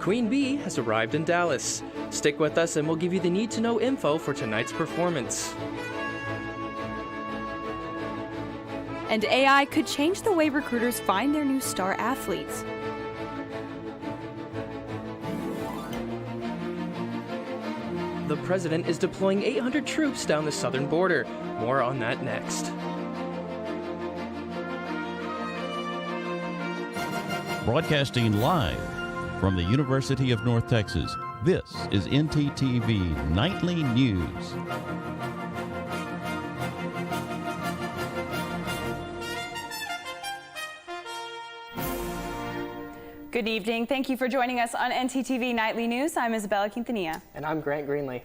Queen Bee has arrived in Dallas. Stick with us and we'll give you the need-to-know info for tonight's performance. And AI could change the way recruiters find their new star athletes. The president is deploying 800 troops down the southern border. More on that next. Broadcasting live from the University of North Texas, this is ntTV Nightly News. Good evening. Thank you for joining us on ntTV Nightly News. I'm Isabella Quintanilla. And I'm Grant Greenlee.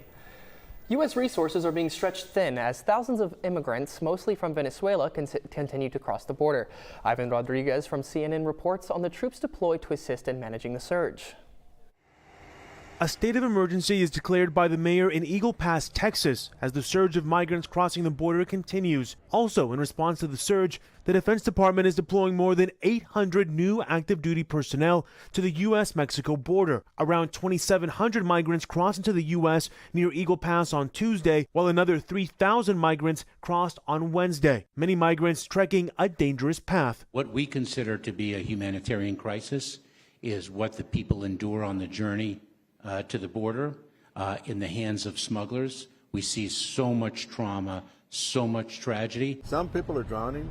U.S. resources are being stretched thin as thousands of immigrants, mostly from Venezuela, continue to cross the border. Ivan Rodriguez from CNN reports on the troops deployed to assist in managing the surge. A state of emergency is declared by the mayor in Eagle Pass, Texas, as the surge of migrants crossing the border continues. Also, in response to the surge, the Defense Department is deploying more than 800 new active duty personnel to the U.S.-Mexico border. Around 2,700 migrants crossed into the U.S. near Eagle Pass on Tuesday, while another 3,000 migrants crossed on Wednesday. Many migrants trekking a dangerous path. What we consider to be a humanitarian crisis is what the people endure on the journey to the border in the hands of smugglers. We see so much trauma, so much tragedy. Some people are drowning.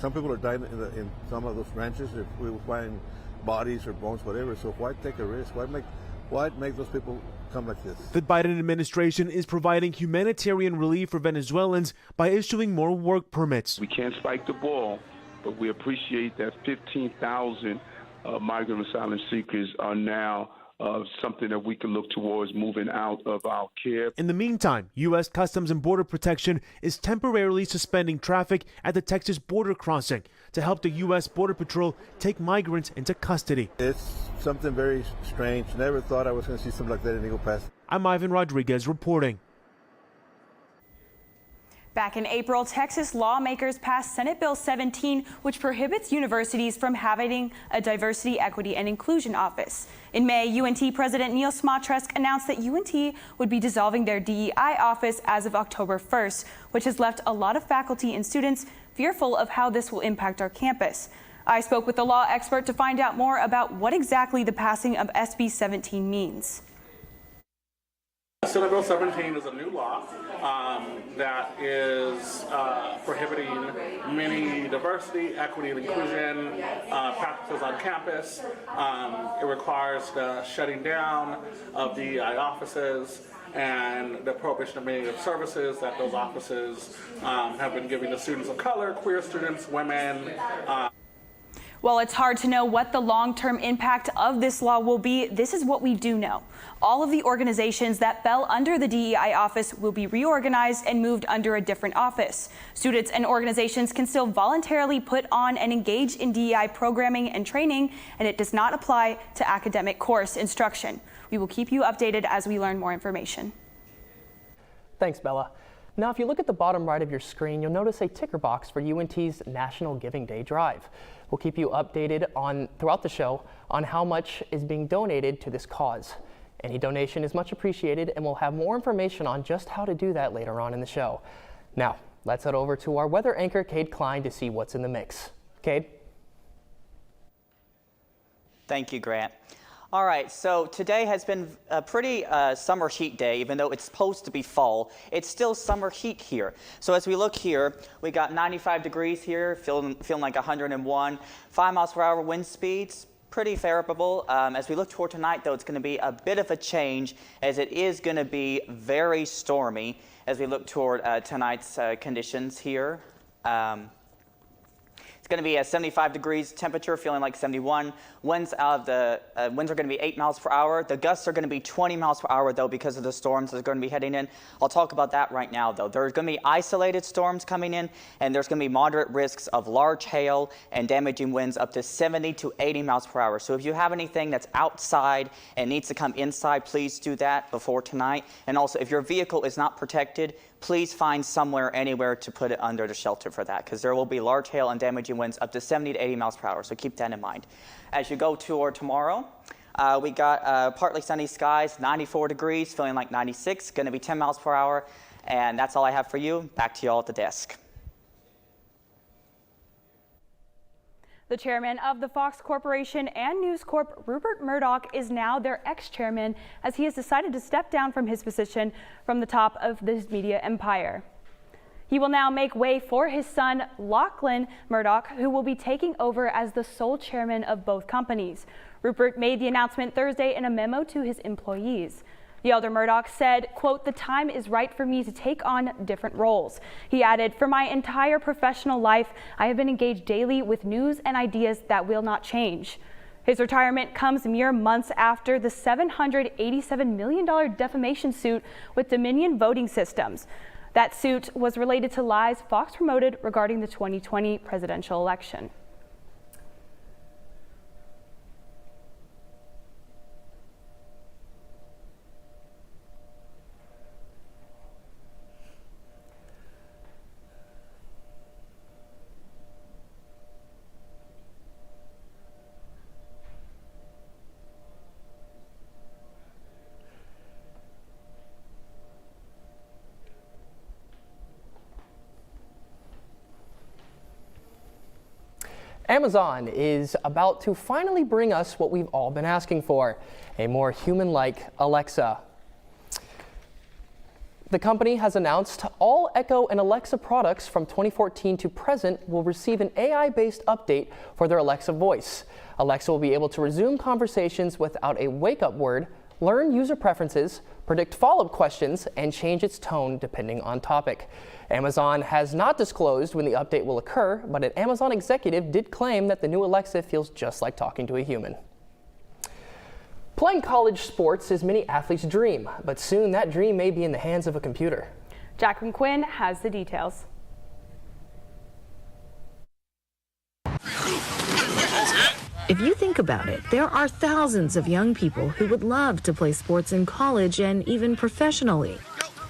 Some people are dying in some of those ranches. If we find bodies or bones, whatever. So why take a risk? Why make those people come like this? The Biden administration is providing humanitarian relief for Venezuelans by issuing more work permits. We can't spike the ball, but we appreciate that 15,000 migrant asylum seekers are now something that we can look towards moving out of our care. In the meantime, U.S. Customs and Border Protection is temporarily suspending traffic at the Texas border crossing to help the U.S. Border Patrol take migrants into custody. It's something very strange. Never thought I was going to see something like that in Eagle Pass. I'm Ivan Rodriguez reporting. Back in April, Texas lawmakers passed Senate Bill 17, which prohibits universities from having a diversity, equity, and inclusion office. In May, UNT President Neil Smatresk announced that UNT would be dissolving their DEI office as of October 1st, which has left a lot of faculty and students fearful of how this will impact our campus. I spoke with a law expert to find out more about what exactly the passing of SB 17 means. Senate Bill 17 is a new law that is prohibiting many diversity, equity, and inclusion practices on campus. It requires the shutting down of DEI offices and the prohibition of many of the services that those offices have been giving to students of color, queer students, women. While it's hard to know what the long-term impact of this law will be, this is what we do know. All of the organizations that fell under the DEI office will be reorganized and moved under a different office. Students and organizations can still voluntarily put on and engage in DEI programming and training, and it does not apply to academic course instruction. We will keep you updated as we learn more information. Thanks, Bella. Now, if you look at the bottom right of your screen, you'll notice a ticker box for UNT's National Giving Day Drive. We'll keep you updated throughout the show on how much is being donated to this cause. Any donation is much appreciated, and we'll have more information on just how to do that later on in the show. Now, let's head over to our weather anchor, Cade Klein, to see what's in the mix. Cade? Thank you, Grant. All right, so today has been a pretty summer heat day, even though it's supposed to be fall. It's still summer heat here. So as we look here, we got 95 degrees here, feeling like 101, 5 miles per hour wind speeds. Pretty favorable. As we look toward tonight, though, it's going to be a bit of a change, as it is going to be very stormy as we look toward tonight's conditions here. It's going to be a 75 degrees temperature, feeling like 71. Winds are going to be 8 miles per hour. The gusts are going to be 20 miles per hour, though, because of the storms that are going to be heading in. I'll talk about that right now, though. There's going to be isolated storms coming in, and there's going to be moderate risks of large hail and damaging winds up to 70 to 80 miles per hour. So if you have anything that's outside and needs to come inside, please do that before tonight. And also, if your vehicle is not protected, please find somewhere, anywhere to put it under the shelter for that, because there will be large hail and damaging winds up to 70 to 80 miles per hour, so keep that in mind. As you go toward tomorrow, We got partly sunny skies, 94 degrees, feeling like 96, going to be 10 miles per hour. And that's all I have for you. Back to you all at the desk. The chairman of the Fox Corporation and News Corp, Rupert Murdoch, is now their ex-chairman as he has decided to step down from his position from the top of this media empire. He will now make way for his son, Lachlan Murdoch, who will be taking over as the sole chairman of both companies. Rupert made the announcement Thursday in a memo to his employees. The elder Murdoch said, quote, "The time is right for me to take on different roles." He added, "For my entire professional life, I have been engaged daily with news and ideas that will not change." His retirement comes mere months after the $787 million defamation suit with Dominion Voting Systems. That suit was related to lies Fox promoted regarding the 2020 presidential election. Amazon is about to finally bring us what we've all been asking for, a more human-like Alexa. The company has announced all Echo and Alexa products from 2014 to present will receive an AI-based update for their Alexa voice. Alexa will be able to resume conversations without a wake-up word, learn user preferences, predict follow-up questions, and change its tone depending on topic. Amazon has not disclosed when the update will occur, but an Amazon executive did claim that the new Alexa feels just like talking to a human. Playing college sports is many athletes' dream, but soon that dream may be in the hands of a computer. Jacqueline Quinn has the details. If you think about it, there are thousands of young people who would love to play sports in college and even professionally.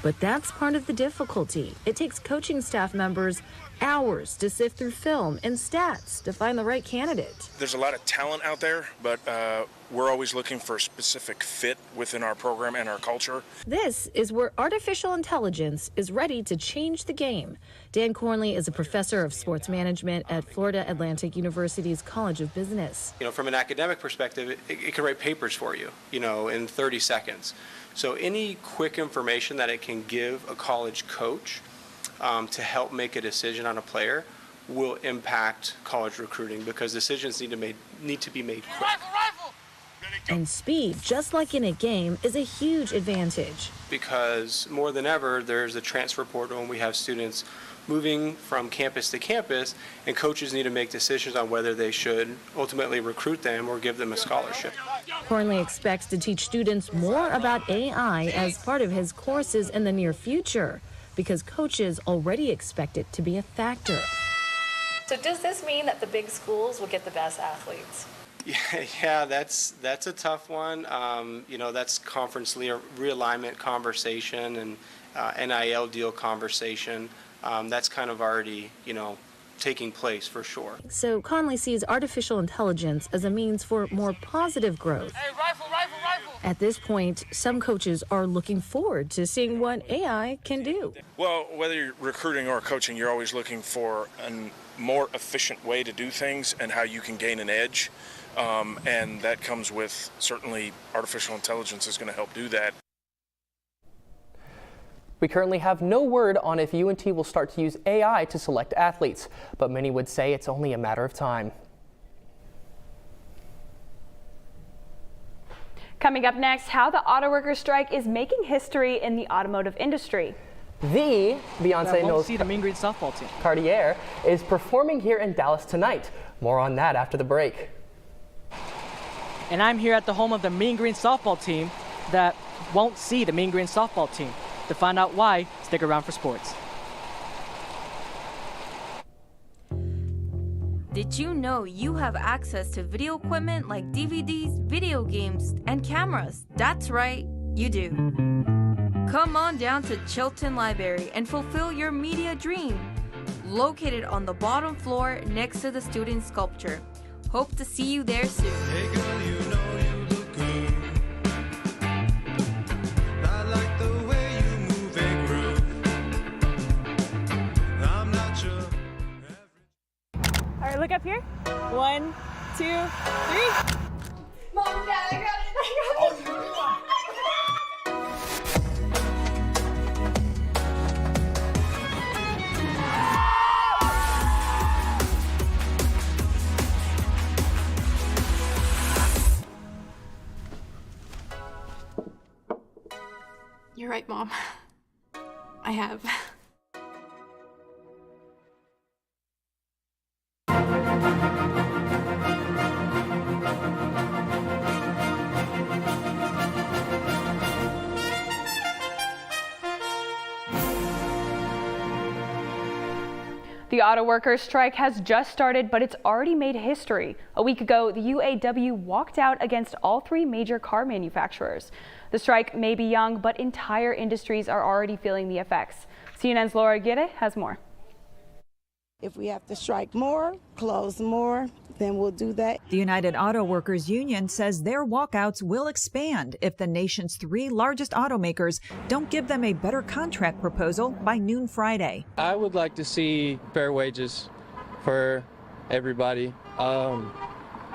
But that's part of the difficulty. It takes coaching staff members hours to sift through film and stats to find the right candidate. There's a lot of talent out there, but we're always looking for a specific fit within our program and our culture. This is where artificial intelligence is ready to change the game. Dan Cornley is a professor of sports management at Florida Atlantic University's College of Business. From an academic perspective, it can write papers for you, in 30 seconds. So any quick information that it can give a college coach to help make a decision on a player will impact college recruiting because decisions need to be made quick. And speed, just like in a game, is a huge advantage. Because more than ever, there's a transfer portal and we have students moving from campus to campus, and coaches need to make decisions on whether they should ultimately recruit them or give them a scholarship. Cornley expects to teach students more about AI as part of his courses in the near future, because coaches already expect it to be a factor. So does this mean that the big schools will get the best athletes? Yeah, that's a tough one. That's conference realignment conversation and NIL deal conversation. That's kind of already, taking place for sure. So Conley sees artificial intelligence as a means for more positive growth. Hey, rifle! At this point, some coaches are looking forward to seeing what AI can do. Well, whether you're recruiting or coaching, you're always looking for a more efficient way to do things and how you can gain an edge. And that comes with, certainly, artificial intelligence is going to help do that. We currently have no word on if UNT will start to use AI to select athletes, but many would say it's only a matter of time. Coming up next, how the auto workers strike is making history in the automotive industry. The Beyonce knows see the Mean Green softball team. Cartier is performing here in Dallas tonight. More on that after the break. And I'm here at the home of the Mean Green softball team that won't see the Mean Green softball team. To find out why, stick around for sports. Did you know you have access to video equipment like DVDs, video games, and cameras? That's right, you do. Come on down to Chilton Library and fulfill your media dream. Located on the bottom floor next to the student sculpture. Hope to see you there soon. Hey girl, you know you look look up here. 1, 2, 3. Mom, Dad, I got it. You're right, Mom. I have. The auto workers' strike has just started, but it's already made history. A week ago, the UAW walked out against all 3 major car manufacturers. The strike may be young, but entire industries are already feeling the effects. CNN's Laura Aguirre has more. If we have to strike more, close more, then we'll do that. The United Auto Workers Union says their walkouts will expand if the nation's 3 largest automakers don't give them a better contract proposal by noon Friday. I would like to see fair wages for everybody.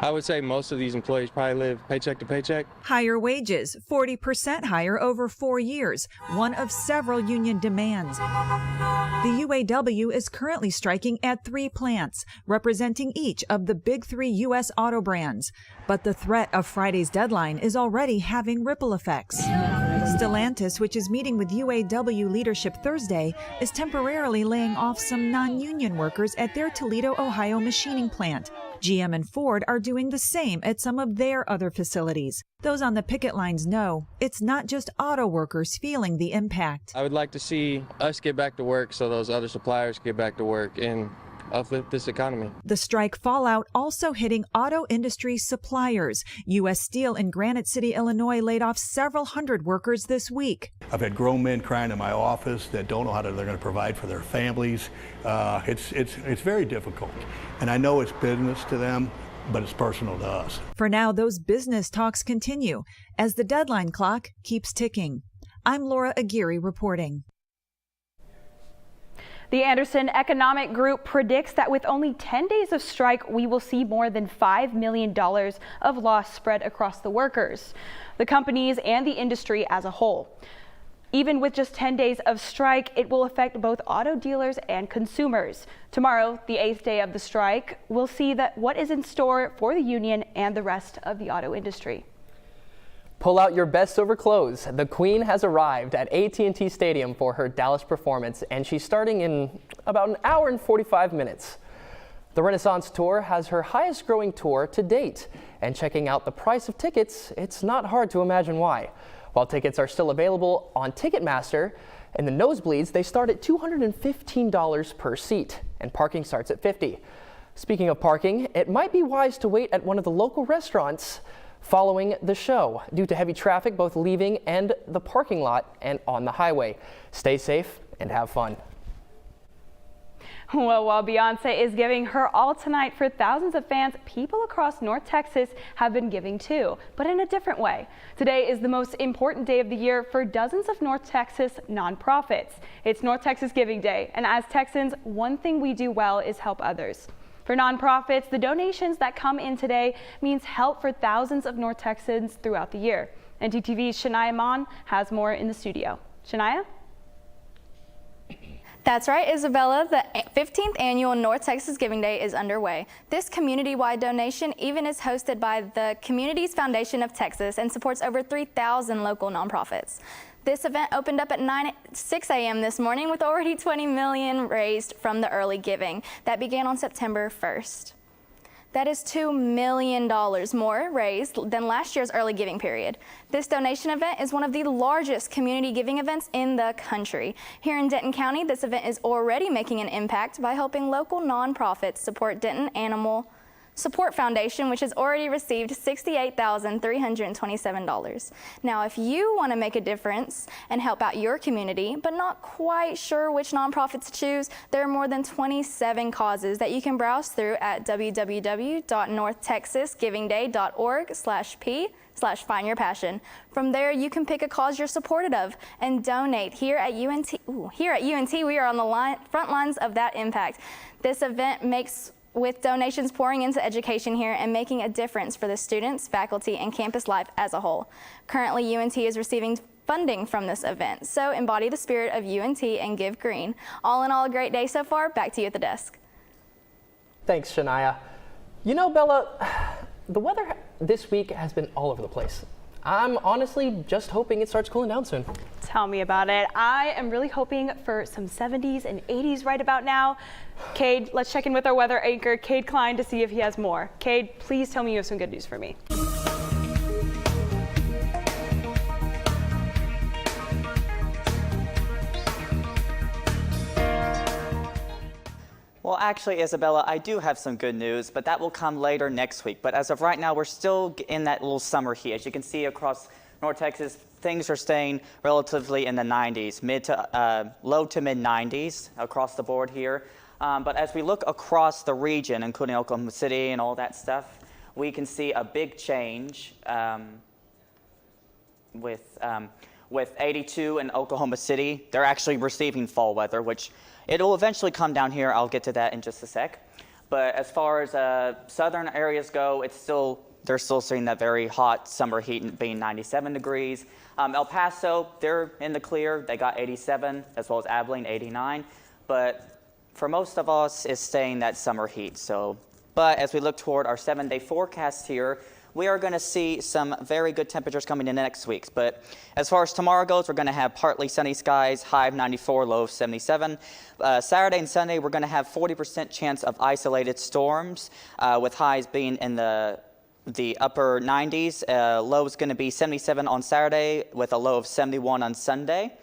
I would say most of these employees probably live paycheck to paycheck. Higher wages, 40% higher over 4 years, one of several union demands. The UAW is currently striking at 3 plants, representing each of the big 3 U.S. auto brands. But the threat of Friday's deadline is already having ripple effects. Stellantis, which is meeting with UAW leadership Thursday, is temporarily laying off some non-union workers at their Toledo, Ohio machining plant. GM and Ford are doing the same at some of their other facilities. Those on the picket lines know it's not just auto workers feeling the impact. I would like to see us get back to work so those other suppliers get back to work and uplift this economy. The strike fallout also hitting auto industry suppliers. U.S. Steel in Granite City, Illinois laid off several hundred workers this week. I've had grown men crying in my office that don't know how they're going to provide for their families. It's very difficult. And I know it's business to them, but it's personal to us. For now, those business talks continue as the deadline clock keeps ticking. I'm Laura Aguirre reporting. The Anderson Economic Group predicts that with only 10 days of strike, we will see more than $5 million of loss spread across the workers, the companies, and the industry as a whole. Even with just 10 days of strike, it will affect both auto dealers and consumers. Tomorrow, the 8th day of the strike, we'll see what is in store for the union and the rest of the auto industry. Pull out your best silver clothes. The Queen has arrived at AT&T Stadium for her Dallas performance, and she's starting in about an hour and 45 minutes. The Renaissance Tour has her highest growing tour to date, and checking out the price of tickets, it's not hard to imagine why. While tickets are still available on Ticketmaster, in the nosebleeds, they start at $215 per seat, and parking starts at $50. Speaking of parking, it might be wise to wait at one of the local restaurants following the show due to heavy traffic both leaving and the parking lot and on the highway. Stay safe and have fun. Well, while Beyonce is giving her all tonight for thousands of fans, people across North Texas have been giving too, but in a different way. Today is the most important day of the year for dozens of North Texas nonprofits. It's North Texas Giving Day, and as Texans, one thing we do well is help others. For nonprofits, the donations that come in today means help for thousands of North Texans throughout the year. ntTV's Shania Mon has more in the studio. Shania? That's right, Isabella. The 15th annual North Texas Giving Day is underway. This community-wide donation even is hosted by the Communities Foundation of Texas and supports over 3,000 local nonprofits. This event opened up at 6 a.m. this morning with already $20 million raised from the early giving that began on September 1st. That is $2 million more raised than last year's early giving period. This donation event is one of the largest community giving events in the country. Here in Denton County, this event is already making an impact by helping local nonprofits support Denton Animal Support Foundation, which has already received $68,327. Now, if you want to make a difference and help out your community, but not quite sure which nonprofits to choose, there are more than 27 causes that you can browse through at www.northtexasgivingday.org/p/find-your-passion. From there, you can pick a cause you're supportive of and donate. Here at UNT, we are on the front lines of that impact. This event makes with donations pouring into education here and making a difference for the students, faculty, and campus life as a whole. Currently, UNT is receiving funding from this event, so embody the spirit of UNT and give green. All in all, a great day so far. Back to you at the desk. Thanks, Shania. You know, Bella, the weather this week has been all over the place. I'm honestly just hoping it starts cooling down soon. Tell me about it. I am really hoping for some 70s and 80s right about now. Cade, let's check in with our weather anchor, Cade Klein, to see if he has more. Cade, please tell me you have some good news for me. Well, actually, Isabella, I do have some good news, but that will come later next week. But as of right now, we're still in that little summer heat. As you can see across North Texas, things are staying relatively in the 90s, low to mid 90s across the board here. But as we look across the region, including Oklahoma City and all that stuff, we can see a big change with 82 in Oklahoma City. They're actually receiving fall weather, which it'll eventually come down here. I'll get to that in just a sec. But as far as southern areas go, they're still seeing that very hot summer heat being 97 degrees. El Paso, they're in the clear. They got 87, as well as Abilene, 89. But for most of us, it's staying that summer heat. But as we look toward our 7-day forecast here, we are going to see some very good temperatures coming in next week. But as far as tomorrow goes, we're going to have partly sunny skies, high of 94, low of 77. Saturday and Sunday, we're going to have 40% chance of isolated storms, with highs being in the upper 90s. Low is going to be 77 on Saturday with a low of 71 on Sunday.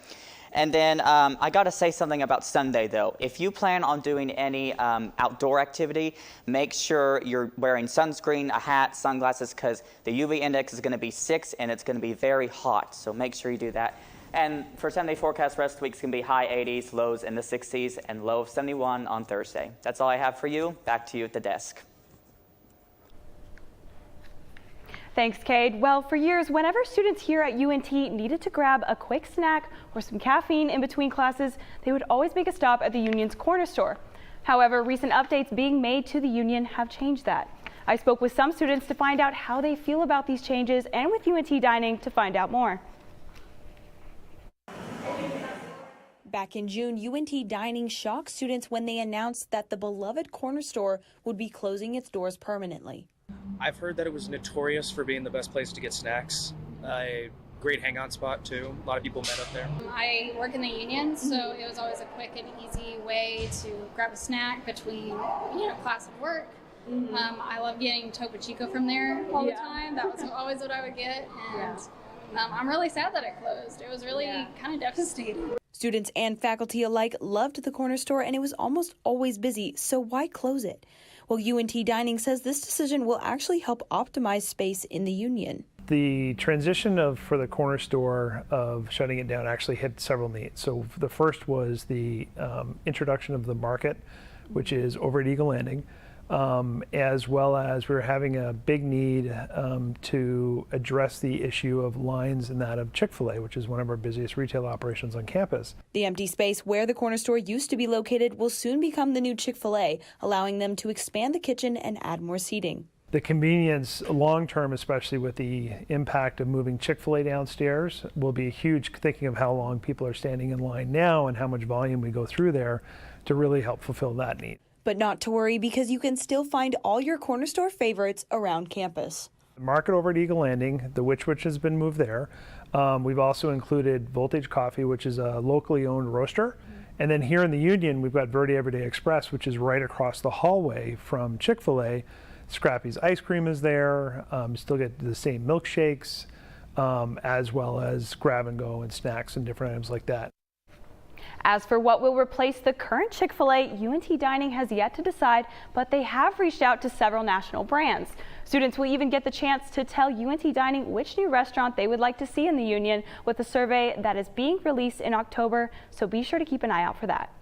And then I got to say something about Sunday, though. If you plan on doing any outdoor activity, make sure you're wearing sunscreen, a hat, sunglasses, because the UV index is going to be 6 and it's going to be very hot. So make sure you do that. And for Sunday forecast, rest of the week's going to be high 80s, lows in the 60s, and low of 71 on Thursday. That's all I have for you. Back to you at the desk. Thanks, Cade. Well, for years, whenever students here at UNT needed to grab a quick snack or some caffeine in between classes, they would always make a stop at the Union's corner store. However, recent updates being made to the Union have changed that. I spoke with some students to find out how they feel about these changes and with UNT Dining to find out more. Back in June, UNT Dining shocked students when they announced that the beloved corner store would be closing its doors permanently. I've heard that it was notorious for being the best place to get snacks. A great hangout spot too. A lot of people met up there. I work in the union, so it was always a quick and easy way to grab a snack between, class and work. I love getting Topo Chico from there all the time. That was always what I would get, and I'm really sad that it closed. It was really kind of devastating. Students and faculty alike loved the corner store, and it was almost always busy, so why close it? Well, UNT Dining says this decision will actually help optimize space in the Union. The transition for the corner store of shutting it down actually hit several needs. So the first was the introduction of the market, which is over at Eagle Landing, as well as we were having a big need to address the issue of lines and that of Chick-fil-A, which is one of our busiest retail operations on campus. The empty space where the corner store used to be located will soon become the new Chick-fil-A, allowing them to expand the kitchen and add more seating. The convenience long-term, especially with the impact of moving Chick-fil-A downstairs, will be huge, thinking of how long people are standing in line now and how much volume we go through there to really help fulfill that need. But not to worry, because you can still find all your corner store favorites around campus. The market over at Eagle Landing, the which has been moved there. We've also included Voltage Coffee, which is a locally owned roaster. And then here in the Union, we've got Verde Everyday Express, which is right across the hallway from Chick-fil-A. Scrappy's ice cream is there. Still get the same milkshakes, as well as grab and go and snacks and different items like that. As for what will replace the current Chick-fil-A, UNT Dining has yet to decide, but they have reached out to several national brands. Students will even get the chance to tell UNT Dining which new restaurant they would like to see in the Union with a survey that is being released in October, so be sure to keep an eye out for that.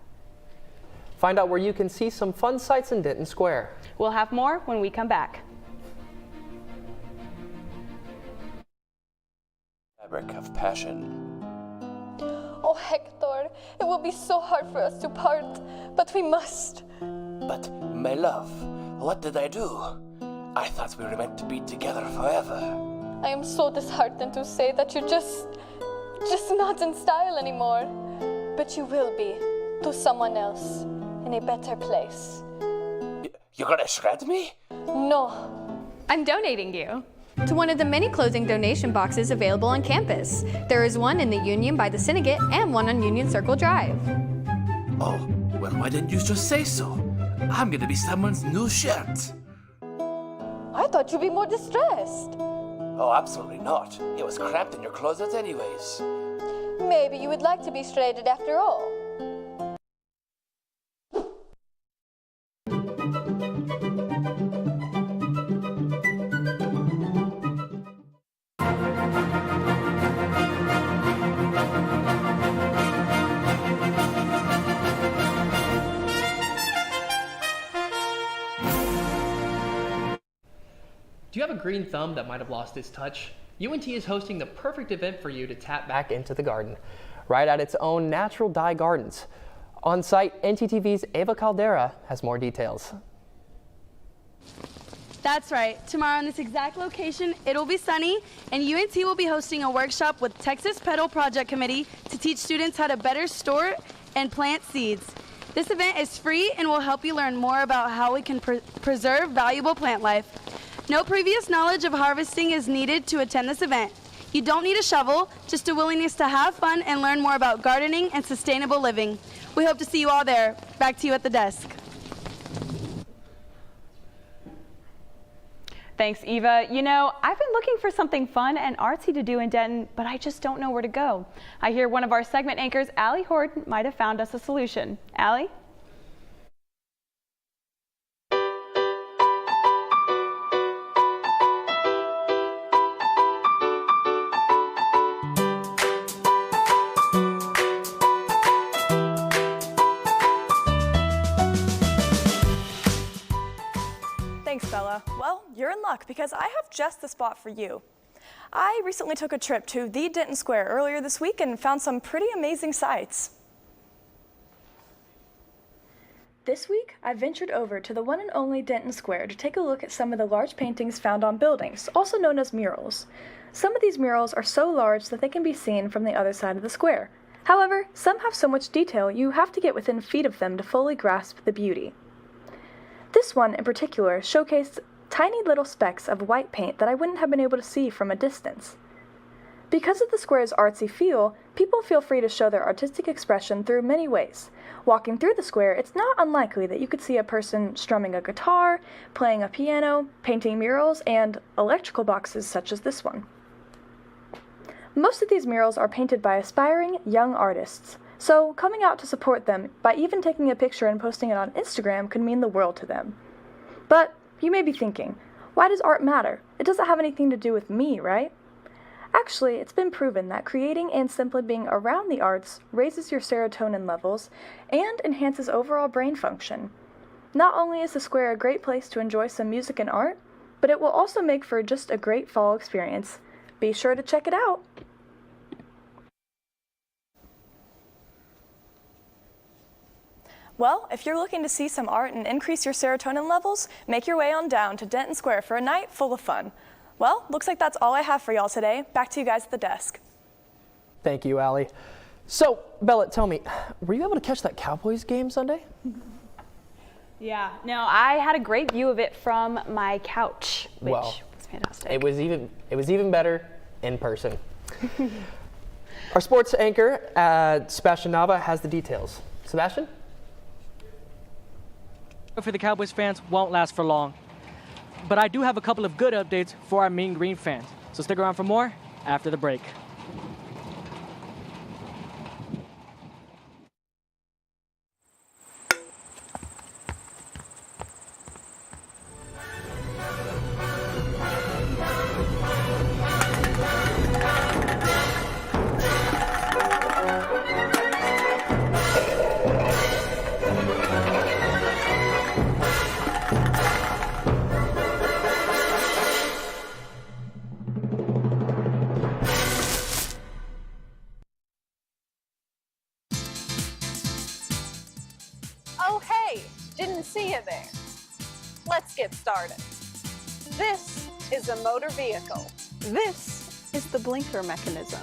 Find out where you can see some fun sights in Denton Square. We'll have more when we come back. Fabric of passion. Oh, Hector, it will be so hard for us to part, but we must. But my love, what did I do? I thought we were meant to be together forever. I am so disheartened to say that you're just not in style anymore. But you will be, to someone else, in a better place. You're gonna shred me? No. I'm donating you to one of the many clothing donation boxes available on campus. There is one in the Union by the Syndicate and one on Union Circle Drive. Oh, well, why didn't you just say so? I'm gonna be someone's new shirt. I thought you'd be more distressed. Oh, absolutely not. It was cramped in your closet anyways. Maybe you would like to be shredded after all. Do you have a green thumb that might have lost its touch? UNT is hosting the perfect event for you to tap back into the garden, right at its own natural dye gardens. On site, ntTV's Ava Caldera has more details. That's right. Tomorrow in this exact location, it'll be sunny, and UNT will be hosting a workshop with Texas Petal Project Committee to teach students how to better store and plant seeds. This event is free and will help you learn more about how we can preserve valuable plant life. No previous knowledge of harvesting is needed to attend this event. You don't need a shovel, just a willingness to have fun and learn more about gardening and sustainable living. We hope to see you all there. Back to you at the desk. Thanks, Eva. You know, I've been looking for something fun and artsy to do in Denton, but I just don't know where to go. I hear one of our segment anchors, Allie Horde, might have found us a solution. Allie? Thanks, Bella. Well, you're in luck because I have just the spot for you. I recently took a trip to the Denton Square earlier this week and found some pretty amazing sights. This week, I ventured over to the one and only Denton Square to take a look at some of the large paintings found on buildings, also known as murals. Some of these murals are so large that they can be seen from the other side of the square. However, some have so much detail you have to get within feet of them to fully grasp the beauty. This one in particular showcased tiny little specks of white paint that I wouldn't have been able to see from a distance. Because of the square's artsy feel, people feel free to show their artistic expression through many ways. Walking through the square, it's not unlikely that you could see a person strumming a guitar, playing a piano, painting murals, and electrical boxes such as this one. Most of these murals are painted by aspiring young artists, so coming out to support them by even taking a picture and posting it on Instagram could mean the world to them. But you may be thinking, why does art matter? It doesn't have anything to do with me, right? Actually, it's been proven that creating and simply being around the arts raises your serotonin levels and enhances overall brain function. Not only is the square a great place to enjoy some music and art, but it will also make for just a great fall experience. Be sure to check it out. Well, if you're looking to see some art and increase your serotonin levels, make your way on down to Denton Square for a night full of fun. Well, looks like that's all I have for y'all today. Back to you guys at the desk. Thank you, Allie. So, Bella, tell me, were you able to catch that Cowboys game Sunday? Yeah, no, I had a great view of it from my couch, which was fantastic. It was even better in person. Our sports anchor, Sebastian Nava, has the details. Sebastian? For the Cowboys fans won't last for long. But I do have a couple of good updates for our Mean Green fans. So stick around for more after the break. Oh, hey, didn't see you there. Let's get started. This is a motor vehicle. This is the blinker mechanism.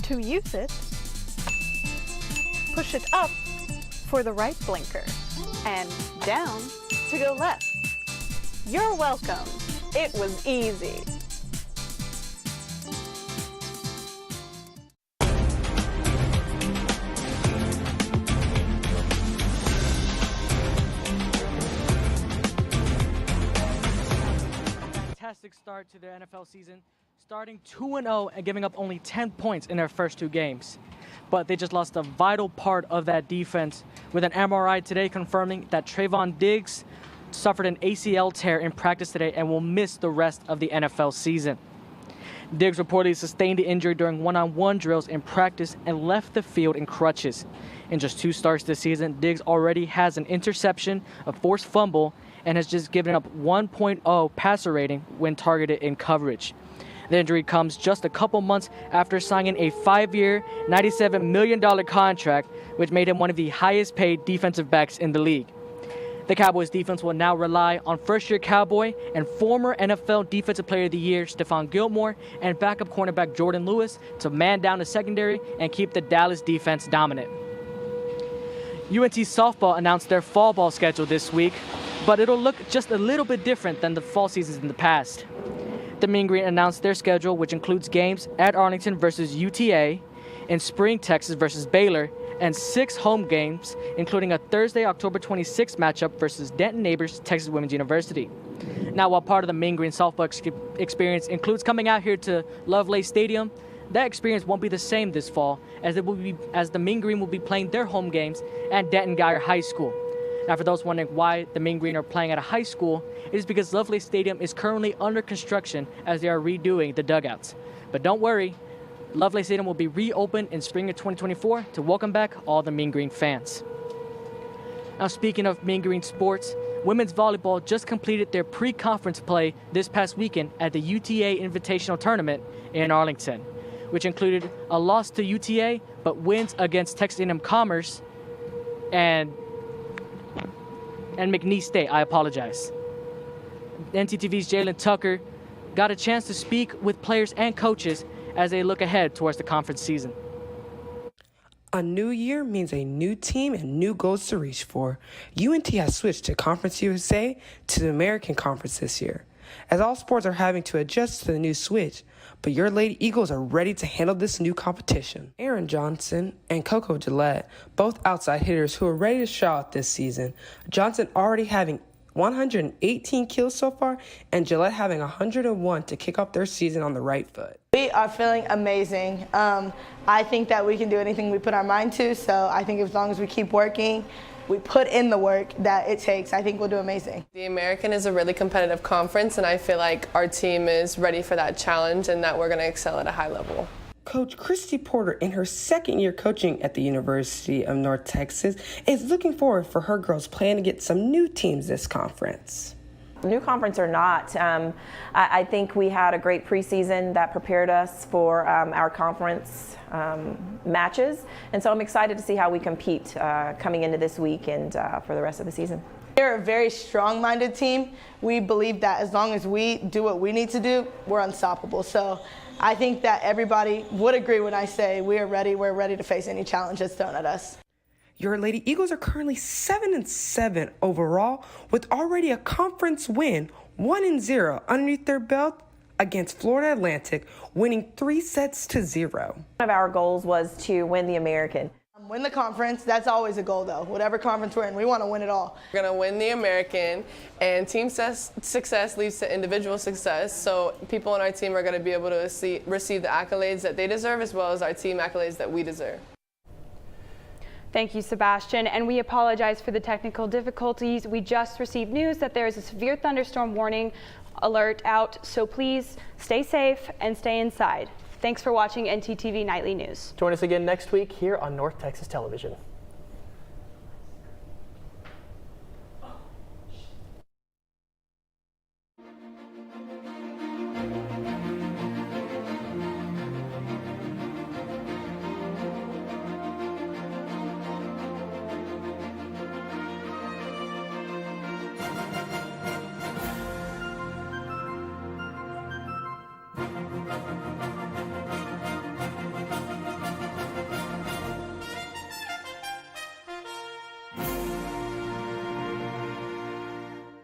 To use it, push it up for the right blinker and down to go left. You're welcome. It was easy. Fantastic start to their NFL season, starting 2-0 and giving up only 10 points in their first 2 games. But they just lost a vital part of that defense, with an MRI today confirming that Trayvon Diggs suffered an ACL tear in practice today and will miss the rest of the NFL season. Diggs reportedly sustained the injury during one-on-one drills in practice and left the field in crutches. In just 2 starts this season, Diggs already has an interception, a forced fumble, and has just given up 1.0 passer rating when targeted in coverage. The injury comes just a couple months after signing a 5-year, $97 million contract, which made him one of the highest paid defensive backs in the league. The Cowboys defense will now rely on first-year Cowboy and former NFL Defensive Player of the Year Stephon Gilmore and backup cornerback Jordan Lewis to man down the secondary and keep the Dallas defense dominant. UNT softball announced their fall ball schedule this week, but it'll look just a little bit different than the fall seasons in the past. The Mean Green announced their schedule, which includes games at Arlington versus UTA, in Spring, Texas versus Baylor, and 6 home games, including a Thursday, October 26th matchup versus Denton neighbors Texas Women's University. Now, while part of the Mean Green softball experience includes coming out here to Lovelace Stadium, that experience won't be the same this fall, as the Mean Green will be playing their home games at Denton Geyer High School. Now, for those wondering why the Mean Green are playing at a high school, it is because Lovelace Stadium is currently under construction as they are redoing the dugouts. But don't worry, Lovelace Stadium will be reopened in spring of 2024 to welcome back all the Mean Green fans. Now, speaking of Mean Green sports, women's volleyball just completed their pre-conference play this past weekend at the UTA Invitational Tournament in Arlington, which included a loss to UTA, but wins against Texas A&M Commerce and McNeese State. I apologize. ntTV's Jalen Tucker got a chance to speak with players and coaches as they look ahead towards the conference season. A new year means a new team and new goals to reach for. UNT has switched to Conference USA to the American Conference this year, as all sports are having to adjust to the new switch. But your Lady Eagles are ready to handle this new competition. Aaron Johnson and Coco Gillette, both outside hitters who are ready to show out this season. Johnson already having 118 kills so far, and Gillette having 101 to kick off their season on the right foot. We are feeling amazing. I think that we can do anything we put our mind to, so I think as long as we keep working, we put in the work that it takes, I think we'll do amazing. The American is a really competitive conference, and I feel like our team is ready for that challenge and that we're going to excel at a high level. Coach Christy Porter, in her 2nd year coaching at the University of North Texas, is looking forward for her girls playing to get some new teams this conference. New conference or not, I think we had a great preseason that prepared us for our conference matches, and so I'm excited to see how we compete coming into this week and for the rest of the season. We're a very strong-minded team. We believe that as long as we do what we need to do, we're unstoppable. So I think that everybody would agree when I say we're ready to face any challenge that's thrown at us. Your Lady Eagles are currently 7-7 overall, with already a conference win, 1-0 underneath their belt against Florida Atlantic, winning 3-0. One of our goals was to win the American. Win the conference, that's always a goal though. Whatever conference we're in, we want to win it all. We're going to win the American, and team success leads to individual success, so people on our team are going to be able to receive the accolades that they deserve, as well as our team accolades that we deserve. Thank you, Sebastian, and we apologize for the technical difficulties. We just received news that there is a severe thunderstorm warning alert out, so please stay safe and stay inside. Thanks for watching ntTV Nightly News. Join us again next week here on North Texas Television.